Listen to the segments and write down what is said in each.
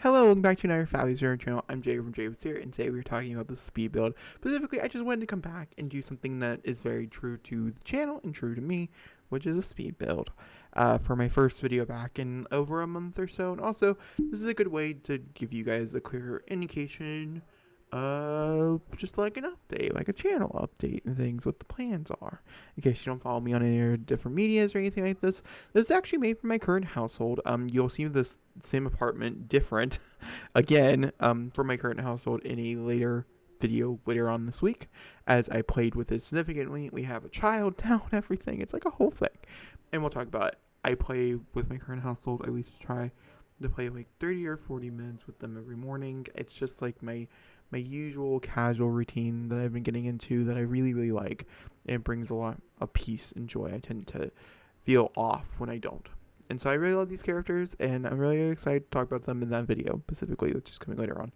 Hello, welcome back to another Fabulous channel. I'm Jacob from Jacobishere, and today we're talking about the speed build. Specifically, I just wanted to come back and do something that is very true to the channel and true to me, which is a speed build. For my first video back in over a month or so, and also, this is a good way to give you guys a clearer indication of just like an update, like a channel update and things, what the plans are. In case you don't follow me on any different medias or anything like this, this is actually made for my current household. You'll see this same apartment different again for my current household in a later video later on this week as I played with it significantly. We have a child now and everything. It's like a whole thing, and we'll talk about it. I play with my current household. I at least try to play like 30 or 40 minutes with them every morning. It's just like my usual casual routine that I've been getting into that I really like. It brings a lot of peace and joy. I tend to feel off when I don't. And so I really love these characters, and I'm really excited to talk about them in that video, specifically, which is coming later on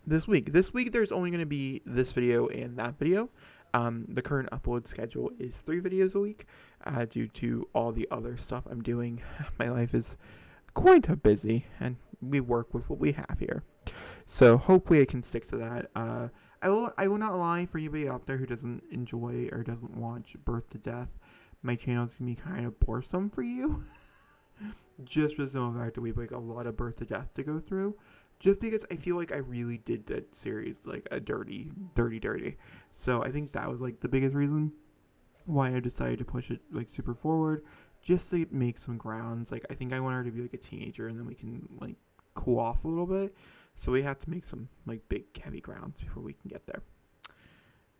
this week. This week, there's only going to be this video and that video. The current upload schedule is 3 videos a week due to all the other stuff I'm doing. My life is quite busy, and we work with what we have here. So hopefully I can stick to that. I will not lie, for anybody out there who doesn't enjoy or doesn't watch Birth to Death, my channel is going to be kind of boresome for you. Just for the simple fact that we have like a lot of Birth to Death to go through. Just because I feel like I really did that series like a dirty. So I think that was like the biggest reason why I decided to push it like super forward. Just to make some grounds. Like I think I want her to be like a teenager, and then we can like cool off a little bit. So we have to make some like big heavy grounds before we can get there.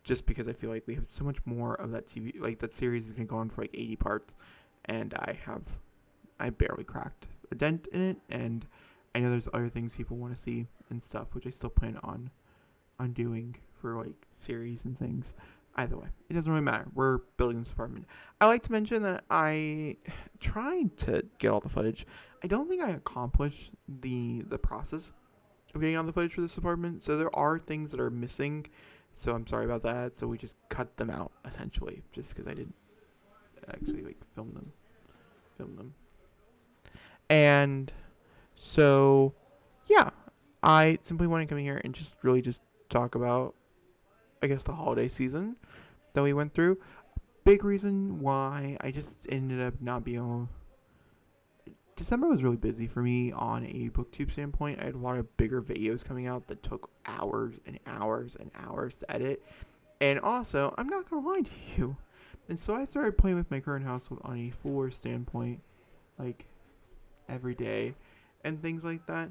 Just because I feel like we have so much more of that TV, like that series is gonna go on for like 80 parts, and I barely cracked a dent in it, and I know there's other things people want to see and stuff, which I still plan on doing for like series and things. Either way, it doesn't really matter. We're building this apartment. I like to mention that I tried to get all the footage. I don't think I accomplished the process of getting all the footage for this apartment, so there are things that are missing. So I'm sorry about that. So we just cut them out essentially, just because I didn't actually like film them. And so, yeah, I simply want to come here and just really just talk about, I guess, the holiday season that we went through. Big reason why I just ended up not being able. December was really busy for me on a booktube standpoint. I had a lot of bigger videos coming out that took hours and hours and hours to edit. And also, I'm not going to lie to you. And so I started playing with my current household on a fuller standpoint, like every day and things like that.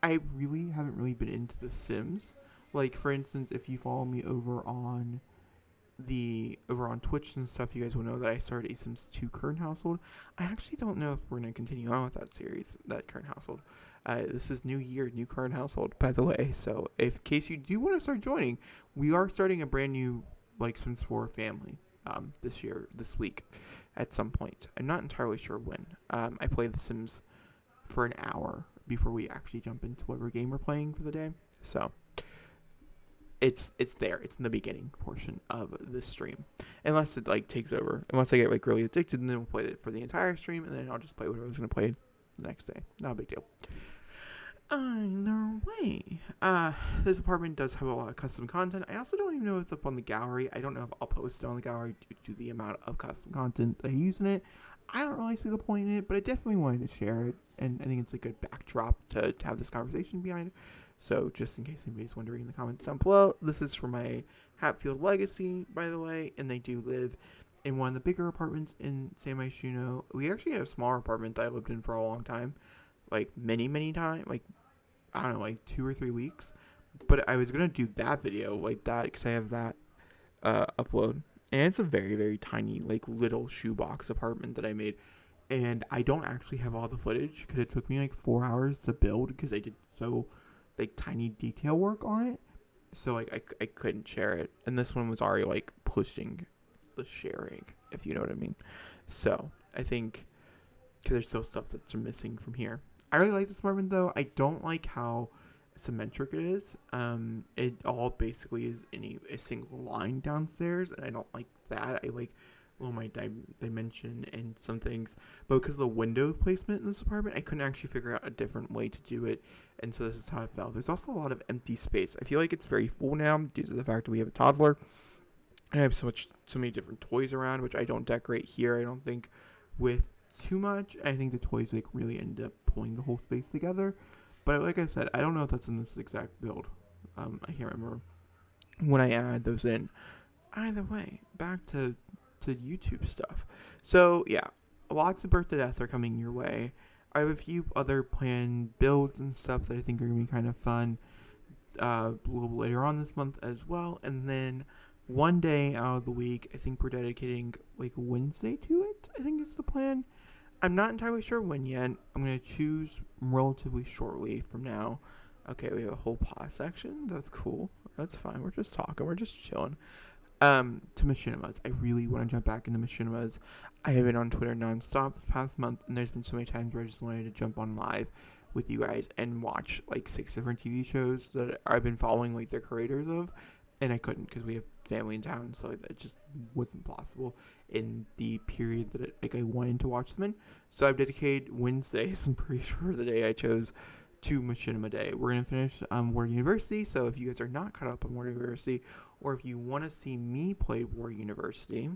I really haven't really been into The Sims. Like, for instance, if you follow me over on Twitch and stuff, you guys will know that I started a Sims 2 current household. I actually don't know if we're going to continue on with that series, that current household. This is new year, new current household, by the way. So, in case you do want to start joining, we are starting a brand new, like, Sims 4 family this week, at some point. I'm not entirely sure when. I play The Sims for an hour before we actually jump into whatever game we're playing for the day. So it's there. It's in the beginning portion of the stream. Unless it like takes over. Unless I get like really addicted, and then we'll play it for the entire stream, and then I'll just play whatever I was gonna play the next day. Not a big deal. Either way, this apartment does have a lot of custom content. I also don't even know if it's up on the gallery. I don't know if I'll post it on the gallery due to the amount of custom content that I use in it. I don't really see the point in it, but I definitely wanted to share it, and I think it's a good backdrop to have this conversation behind it. So just in case anybody's wondering in the comments down below, this is for my Hatfield Legacy, by the way, and they do live in one of the bigger apartments in San Myshuno. We actually had a smaller apartment that I lived in for a long time, like many times, like I don't know, like 2 or 3 weeks. But I was gonna do that video like that because I have that upload. And it's a very tiny, like, little shoebox apartment that I made. And I don't actually have all the footage because it took me, like, 4 hours to build because I did so, like, tiny detail work on it. So, like, I couldn't share it. And this one was already, like, pushing the sharing, if you know what I mean. So, I think, because there's still stuff that's missing from here. I really like this apartment, though. I don't like how symmetric it is. It all basically is in a single line downstairs, and I don't like that. I like well, my dimension and some things, but because of the window placement in this apartment, I couldn't actually figure out a different way to do it, and so this is how it fell. There's also a lot of empty space. I feel like it's very full now due to the fact that we have a toddler, and I have so many different toys around, which I don't decorate here. I don't think with too much. I think the toys like really end up pulling the whole space together. But like I said, I don't know if that's in this exact build. I can't remember when I add those in. Either way, back to YouTube stuff. So yeah, lots of birth to death are coming your way. I have a few other planned builds and stuff that I think are gonna be kind of fun. A little later on this month as well, and then one day out of the week, I think we're dedicating like Wednesday to it. I think it's the plan. I'm not entirely sure when yet. I'm gonna choose relatively shortly from now. Okay, we have a whole pause section. That's cool. That's fine. We're just talking. We're just chilling. To machinimas. I really want to jump back into machinimas. I have been on Twitter nonstop this past month, and there's been so many times where I just wanted to jump on live with you guys and watch like 6 different TV shows that I've been following like the creators of, and I couldn't because we have family in town, so it just wasn't possible in the period that I wanted to watch them in. So I've dedicated Wednesdays, I'm pretty sure the day I chose, to Machinima Day. We're going to finish War University, so if you guys are not caught up on War University, or if you want to see me play War University,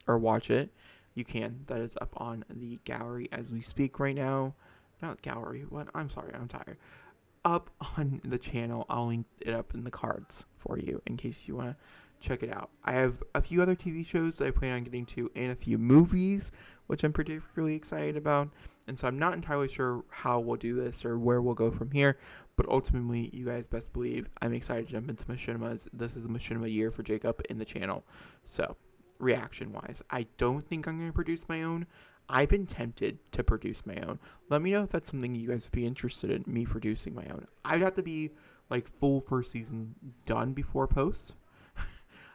or watch it, you can. That is up on the gallery as we speak right now. Not gallery, what? I'm sorry, I'm tired. Up on the channel, I'll link it up in the cards for you in case you want to check it out. I have a few other TV shows that I plan on getting to and a few movies, which I'm particularly excited about. And so I'm not entirely sure how we'll do this or where we'll go from here. But ultimately, you guys best believe I'm excited to jump into machinimas. This is the machinima year for Jacob in the channel. So, reaction-wise, I don't think I'm going to produce my own. I've been tempted to produce my own. Let me know if that's something you guys would be interested in, me producing my own. I'd have to be like full first season done before post.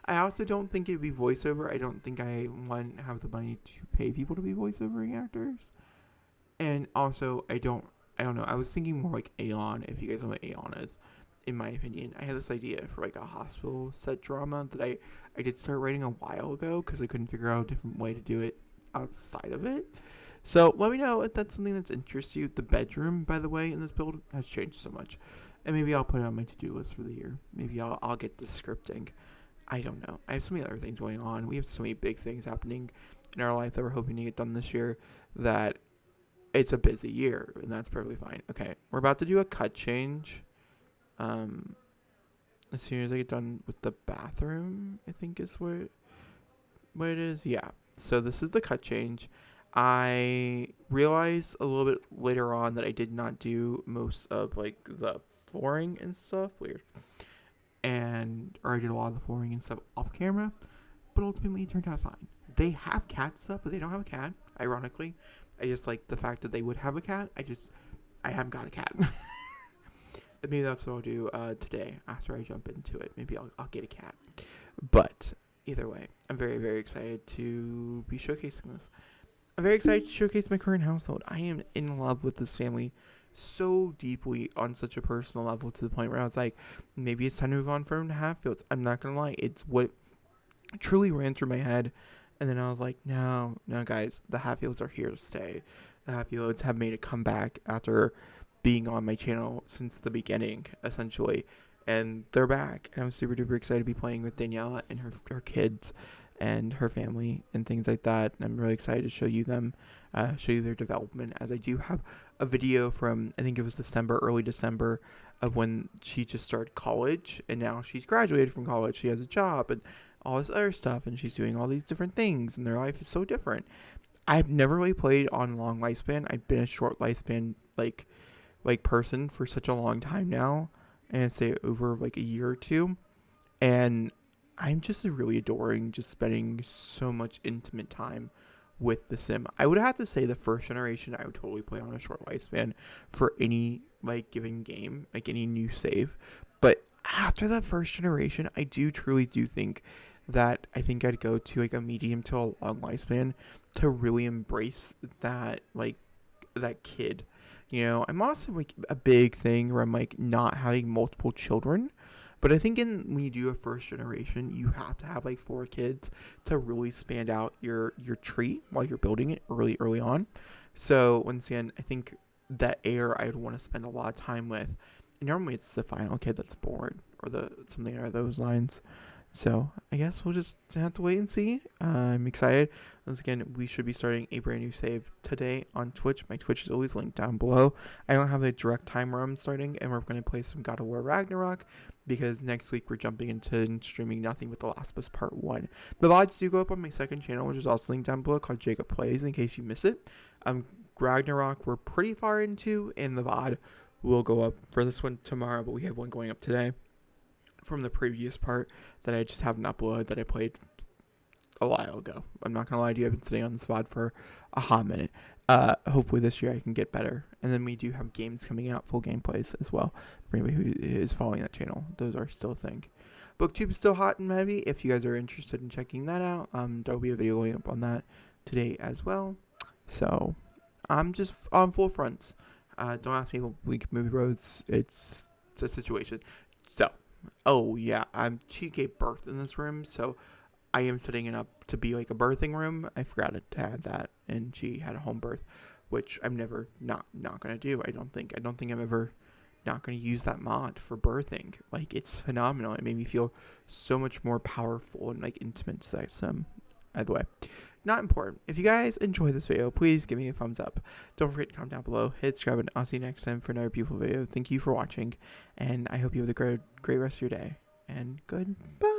I also don't think it'd be voiceover. I don't think I want to have the money to pay people to be voiceover actors. And also, I don't know. I was thinking more like Aeon, if you guys know what Aeon is, in my opinion. I had this idea for like a hospital set drama that I did start writing a while ago because I couldn't figure out a different way to do it outside of it. So let me know if that's something that's interests you. The bedroom, by the way, in this build has changed so much. And maybe I'll put it on my to-do list for the year. Maybe I'll get the scripting. I don't know. I have so many other things going on. We have so many big things happening in our life that we're hoping to get done this year that it's a busy year, and that's perfectly fine. Okay, we're about to do a cut change. As soon as I get done with the bathroom, I think is what it is. Yeah. So this is the cut change. I realized a little bit later on that I did not do most of like the flooring and stuff. Weird. Or I did a lot of the flooring and stuff off camera, but ultimately it turned out fine. They have cat stuff, but they don't have a cat, ironically. I just like the fact that they would have a cat. I haven't got a cat. Maybe that's what I'll do today after I jump into it. Maybe I'll get a cat. But either way, I'm very, very excited to be showcasing this. I'm very excited to showcase my current household. I am in love with this family so deeply on such a personal level to the point where I was like, maybe it's time to move on from Hatfields. I'm not going to lie. It's what truly ran through my head. And then I was like, no, guys, the Hatfields are here to stay. The Hatfields have made a comeback after being on my channel since the beginning, essentially. And they're back. And I'm super duper excited to be playing with Daniela and her kids and her family and things like that. And I'm really excited to show you them, show you their development, as I do have a video from, I think it was early December, of when she just started college, and now she's graduated from college. She has a job and all this other stuff, and she's doing all these different things, and their life is so different. I've never really played on long lifespan. I've been a short lifespan like person for such a long time now, and I'd say over like a year or two, and I'm just really adoring just spending so much intimate time with the sim. I would have to say the first generation I would totally play on a short lifespan for any like given game, like any new save. But after the first generation, I truly do think that I think I'd go to like a medium to a long lifespan to really embrace that that kid. You know, I'm also like a big thing where I'm like not having multiple children, But I think when you do a first generation, you have to have like 4 kids to really span out your tree while you're building it early on. So once again, I think that heir I would want to spend a lot of time with. And normally it's the final kid that's born or the something along those lines. So I guess we'll just have to wait and see. I'm excited. Once again, we should be starting a brand new save today on Twitch. My Twitch is always linked down below. I don't have a direct time where I'm starting, and we're going to play some God of War Ragnarok because next week we're jumping into streaming nothing but The Last of Us Part 1. The VODs do go up on my second channel, which is also linked down below, called Jacob Plays, in case you miss it. Ragnarok we're pretty far into, and the VOD will go up for this one tomorrow, but we have one going up today from the previous part that I just haven't uploaded that I played a while ago. I'm not gonna lie to you, I've been sitting on this VOD for a hot minute. Hopefully this year I can get better. And then we do have games coming out, full gameplays as well. For anybody who is following that channel, those are still a thing. Booktube is still hot and heavy. If you guys are interested in checking that out, there'll be a video going up on that today as well. So I'm just on full fronts. Don't ask me what week movie roads. It's a situation. So, oh yeah, she gave birth in this room, so I am setting it up to be like a birthing room. I forgot to add that, and she had a home birth, which I'm never not gonna do. I don't think I'm ever not gonna use that mod for birthing. Like, it's phenomenal. It made me feel so much more powerful and like intimate. So that's either way. Not important. If you guys enjoy this video, please give me a thumbs up. Don't forget to comment down below, hit subscribe, and I'll see you next time for another beautiful video. Thank you for watching, and I hope you have a great rest of your day. And goodbye.